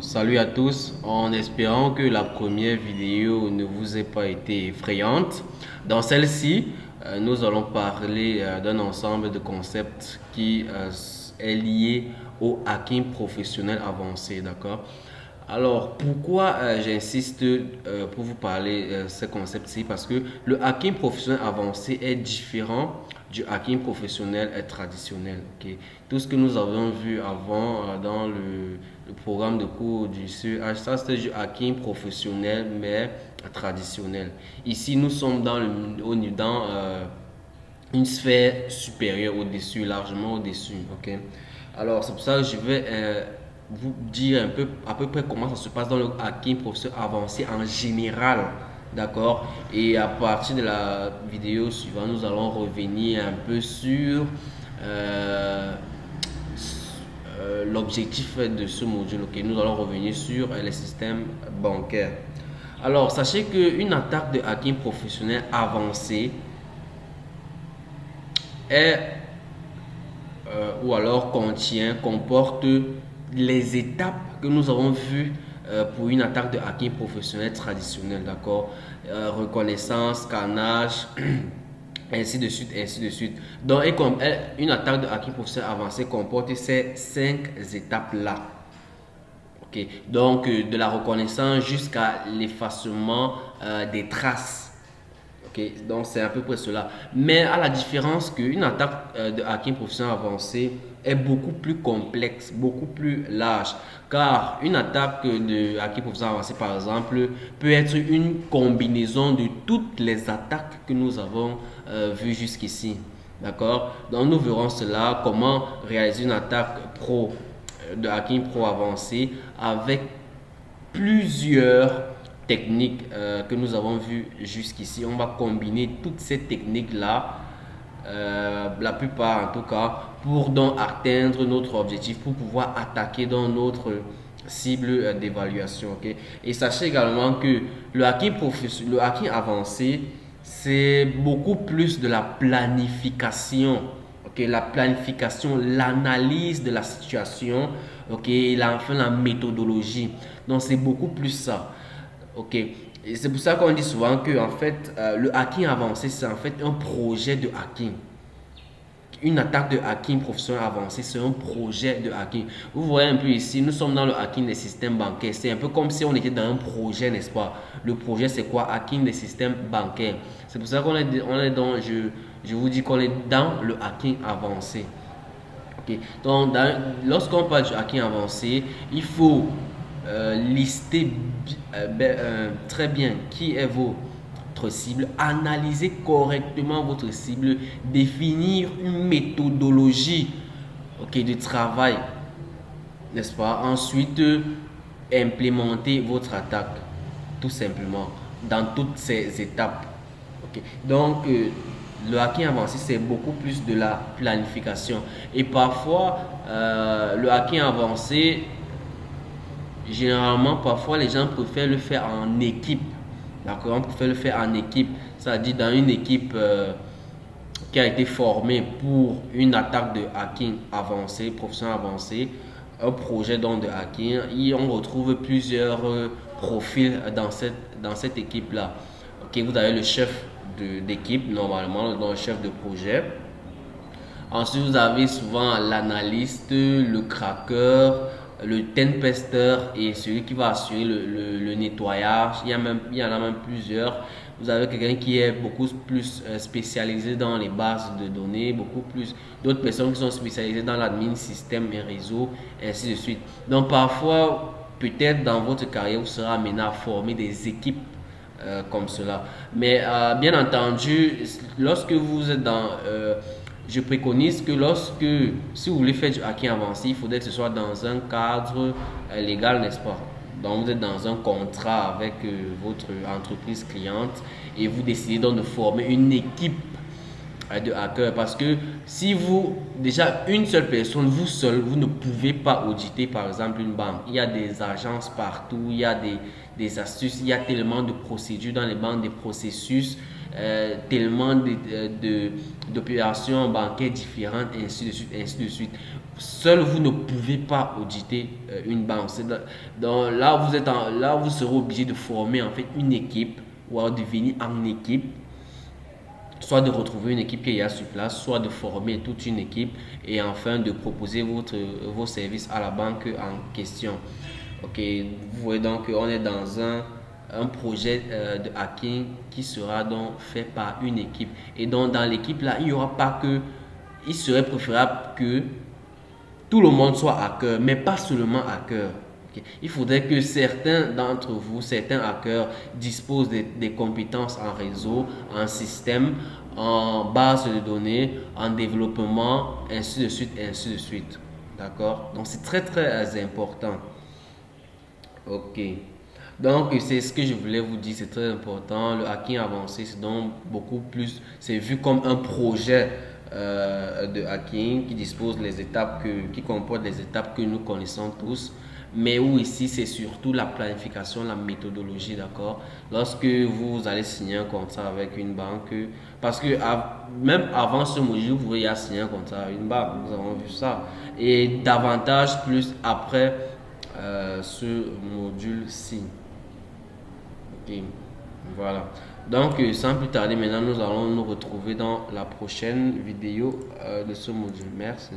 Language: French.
Salut à tous, en espérant que la première vidéo ne vous ait pas été effrayante. Dans celle-ci, nous allons parler d'un ensemble de concepts qui est lié au hacking professionnel avancé, d'accord? Alors, pourquoi j'insiste pour vous parler de ces concepts-ci? Parce que le hacking professionnel avancé est différent du hacking professionnel traditionnel. Ok. Tout ce que nous avons vu avant dans le programme de cours du CEH, ça c'était du hacking professionnel mais traditionnel. Ici, nous sommes dans une sphère supérieure au-dessus, largement au-dessus. Ok. Alors, c'est pour ça que je vais vous dire un peu, à peu près comment ça se passe dans le hacking professionnel avancé en général. D'accord? Et à partir de la vidéo suivante, nous allons revenir un peu sur euh, l'objectif de ce module. Ok, nous allons revenir sur les systèmes bancaires. Alors, sachez qu'une attaque de hacking professionnel avancé est ou alors comporte les étapes que nous avons vues pour une attaque de hacking professionnel traditionnel, d'accord? Reconnaissance, scannage, ainsi de suite, ainsi de suite. Donc, une attaque de hacking professionnel avancé comporte ces 5 étapes-là. Ok, donc de la reconnaissance jusqu'à l'effacement des traces. Ok, donc c'est à peu près cela. Mais à la différence qu'une attaque de hacking professionnel avancé est beaucoup plus complexe, beaucoup plus large. Car une attaque de hacking professionnel avancé, par exemple, peut être une combinaison de toutes les attaques que nous avons vues jusqu'ici. D'accord? Donc nous verrons cela, comment réaliser une attaque pro de hacking pro avancé avec plusieurs techniques que nous avons vues jusqu'ici. On va combiner toutes ces techniques-là, la plupart en tout cas, pour donc atteindre notre objectif, pour pouvoir attaquer dans notre cible d'évaluation. Okay? Et sachez également que le hacking avancé, c'est beaucoup plus de la planification. Okay, la planification, l'analyse de la situation, ok, et enfin la méthodologie. Donc c'est beaucoup plus ça. Ok, et c'est pour ça qu'on dit souvent que en fait le hacking avancé c'est en fait un projet de hacking. Une attaque de hacking professionnel avancé, c'est un projet de hacking. Vous voyez un peu ici, nous sommes dans le hacking des systèmes bancaires. C'est un peu comme si on était dans un projet, n'est-ce pas? Le projet, c'est quoi? Hacking des systèmes bancaires. C'est pour ça qu'on est dans, je vous dis qu'on est dans le hacking avancé. Ok. Donc, lorsqu'on parle du hacking avancé, il faut lister très bien qui est votre cible, analyser correctement votre cible, définir une méthodologie, ok, de travail, n'est-ce pas? Ensuite, implémenter votre attaque, tout simplement, dans toutes ces étapes. Ok. Donc, le hacking avancé, c'est beaucoup plus de la planification. Et parfois, le hacking avancé, généralement, parfois, les gens préfèrent le faire en équipe. D'accord? On préfère le faire en équipe. C'est-à-dire dans une équipe qui a été formée pour une attaque de hacking avancé, professionnel avancé, un projet donc de hacking. Et on retrouve plusieurs profils dans cette équipe-là. Ok, vous avez le chef d'équipe, normalement, donc le chef de projet. Ensuite, vous avez souvent l'analyste, le cracker, le tester et celui qui va assurer le nettoyage. Il y en a même plusieurs. Vous avez quelqu'un qui est beaucoup plus spécialisé dans les bases de données, beaucoup plus d'autres personnes qui sont spécialisées dans l'admin système et réseau, ainsi de suite. Donc parfois, peut-être dans votre carrière, vous serez amené à former des équipes comme cela. Mais bien entendu, lorsque vous êtes je préconise que si vous voulez faire du hacking avancé, il faudrait que ce soit dans un cadre légal, n'est-ce pas? Donc vous êtes dans un contrat avec votre entreprise cliente et vous décidez donc de former une équipe de hackers parce que si vous, déjà une seule personne, vous seul, vous ne pouvez pas auditer par exemple une banque. Il y a des agences partout, il y a des astuces, il y a tellement de procédures dans les banques, des processus, tellement d'opérations bancaires différentes, ainsi de suite, ainsi de suite. Seul vous ne pouvez pas auditer une banque. Là, là, vous serez obligé de former en fait une équipe ou alors de venir en équipe, soit de retrouver une équipe qui est sur place, soit de former toute une équipe et enfin de proposer vos services à la banque en question. Ok, vous voyez donc on est dans un projet de hacking qui sera donc fait par une équipe. Et donc dans l'équipe là, il n'y aura pas que, il serait préférable que tout le monde soit hacker, mais pas seulement hacker. Okay. Il faudrait que certains d'entre vous, certains hackers, disposent des compétences en réseau, en système, en base de données, en développement, ainsi de suite, ainsi de suite. D'accord? Donc c'est très très important. Ok. Donc, c'est ce que je voulais vous dire, c'est très important. Le hacking avancé, c'est donc beaucoup plus, c'est vu comme un projet de hacking qui dispose les étapes qui comporte les étapes que nous connaissons tous. Mais où ici, c'est surtout la planification, la méthodologie, d'accord? Lorsque vous allez signer un contrat avec une banque, parce que même avant ce module, vous pouvez y signer un contrat avec une banque, nous avons vu ça. Et davantage plus après ce module-ci. Ok, voilà. Donc, sans plus tarder, maintenant, nous allons nous retrouver dans la prochaine vidéo de ce module. Merci.